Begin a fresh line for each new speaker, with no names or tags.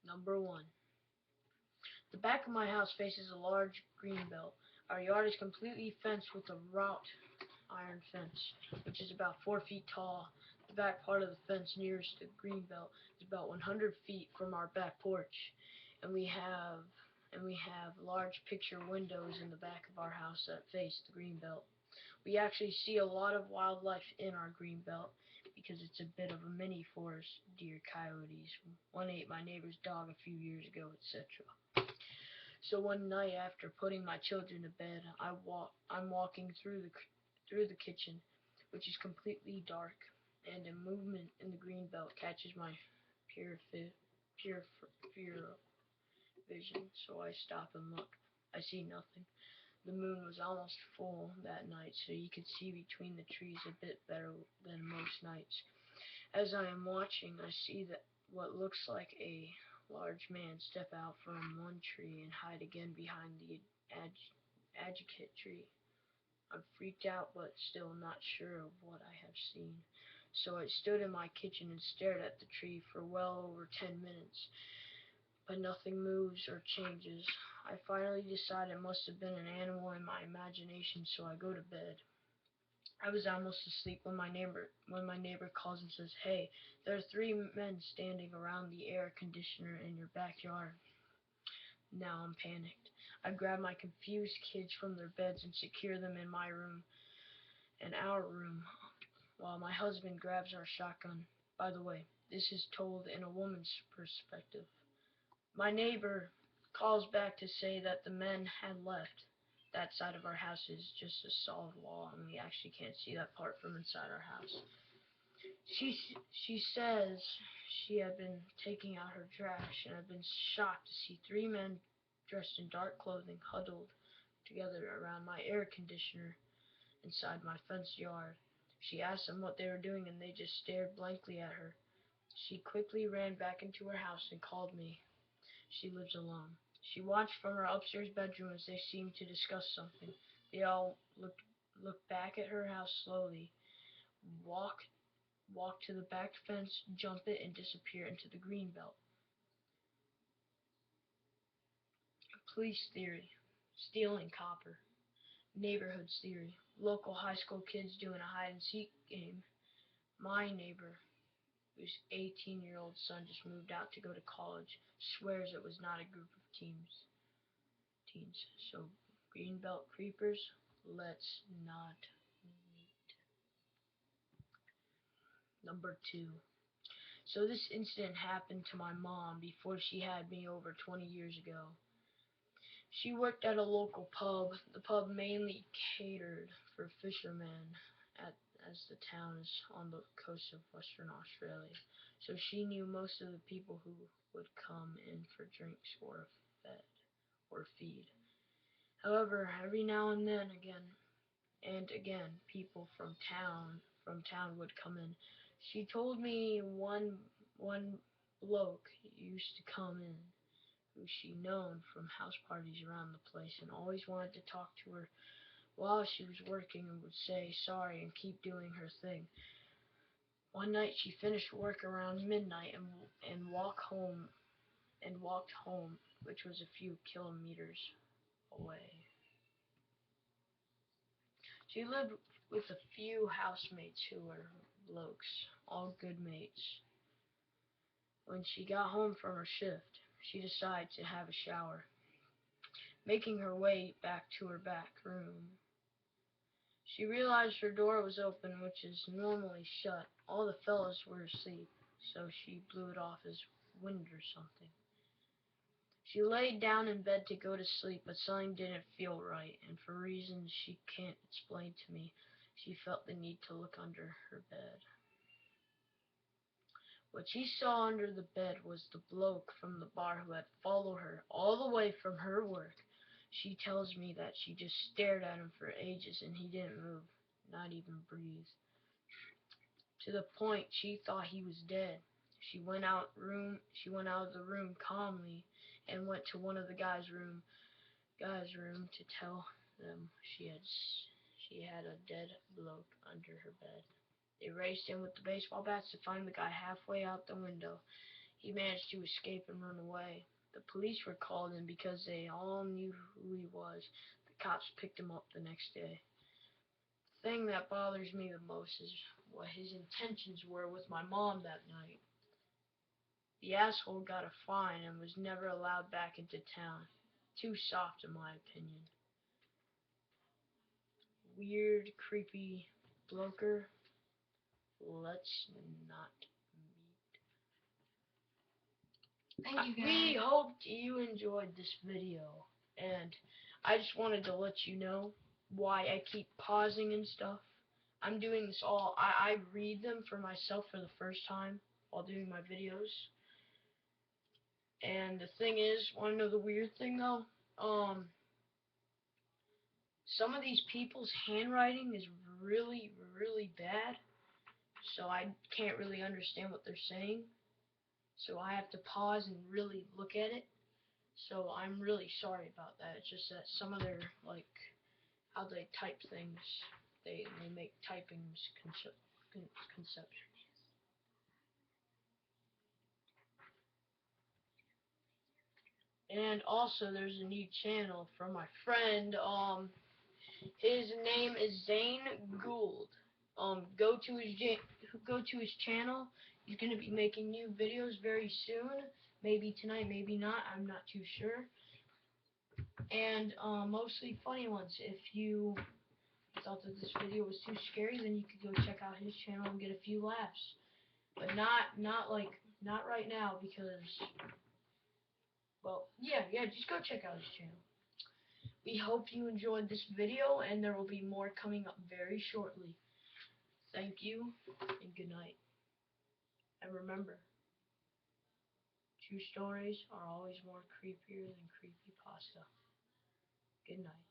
Number 1. The back of my house faces a large green belt. Our yard is completely fenced with a wrought iron fence, which is about 4 feet tall. The back part of the fence nearest the green belt is about 100 feet from our back porch, and we have large picture windows in the back of our house that face the green belt. We actually see a lot of wildlife in our green belt because it's a bit of a mini forest. Deer, coyotes. One ate my neighbor's dog a few years ago, etc. So one night after putting my children to bed, I'm walking through the kitchen, which is completely dark, and a movement in the green belt catches my peripheral vision. So I stop and look. I see nothing. The moon was almost full that night, so you could see between the trees a bit better than most nights. As I am watching, I see that what looks like a large man step out from one tree and hide again behind the agate tree. I'm freaked out but still not sure of what I have seen. So I stood in my kitchen and stared at the tree for well over 10 minutes, but nothing moves or changes. I finally decide it must have been an animal in my imagination, so I go to bed. I was almost asleep when my neighbor calls and says, "Hey, there are three men standing around the air conditioner in your backyard." Now I'm panicked. I grab my confused kids from their beds and secure them in my room and our room, while my husband grabs our shotgun. By the way, this is told in a woman's perspective. My neighbor calls back to say that the men had left. That side of our house is just a solid wall, and we actually can't see that part from inside our house. She says she had been taking out her trash and had been shocked to see three men dressed in dark clothing huddled together around my air conditioner inside my fenced yard. She asked them what they were doing, and they just stared blankly at her. She quickly ran back into her house and called me. She lives alone. She watched from her upstairs bedroom as they seemed to discuss something. They all looked back at her house slowly, walk walk to the back fence, jump it, and disappear into the green belt. Police theory. Stealing copper. Neighborhoods theory. Local high school kids doing a hide and seek game. My neighbor, whose 18-year-old son just moved out to go to college, swears it was not a group of teens. So, Greenbelt creepers, let's not meet. Number 2. So this incident happened to my mom before she had me over 20 years ago. She worked at a local pub. The pub mainly catered for fishermen, at, as the town is on the coast of Western Australia. So she knew most of the people who would come in for drinks or feed. However, every now and then again, people from town would come in. She told me one bloke used to come in who she known from house parties around the place and always wanted to talk to her while she was working and would say sorry and keep doing her thing. One night she finished work around midnight and walked home, which was a few kilometers away. She lived with a few housemates who were blokes, all good mates. When she got home from her shift, she decided to have a shower. Making her way back to her back room, she realized her door was open, which is normally shut. All the fellas were asleep, so she blew it off as wind or something. She laid down in bed to go to sleep, but something didn't feel right, and for reasons she can't explain to me, she felt the need to look under her bed. What she saw under the bed was the bloke from the bar who had followed her all the way from her work. She tells me that she just stared at him for ages and he didn't move, not even breathe, to the point she thought he was dead. She went out of the room calmly and went to one of the guys' room to tell them she had a dead bloke under her bed. They raced in with the baseball bats to find the guy halfway out the window. he managed to escape and run away. The police were called in because they all knew who he was. The cops picked him up the next day. The thing that bothers me the most is what his intentions were with my mom that night. The asshole got a fine and was never allowed back into town. Too soft in my opinion. Weird, creepy bloker. Let's not meet.
Thank you, guys.
We hoped you enjoyed this video, and I just wanted to let you know why I keep pausing and stuff. I'm doing this all, I read them for myself for the first time while doing my videos. And the thing is, wanna know the weird thing though? Some of these people's handwriting is really, really bad, so I can't really understand what they're saying. So I have to pause and really look at it. So I'm really sorry about that. It's just that some of their, like, how they type things, they make typing conception. And also, there's a new channel from my friend. His name is Zane Gould. Go to his channel. He's gonna be making new videos very soon. Maybe tonight, maybe not. I'm not too sure. And mostly funny ones. If you thought that this video was too scary, then you could go check out his channel and get a few laughs. But not right now because, well, yeah, just go check out his channel. We hope you enjoyed this video, and there will be more coming up very shortly. Thank you, and good night. And remember, true stories are always more creepier than creepypasta. Good night.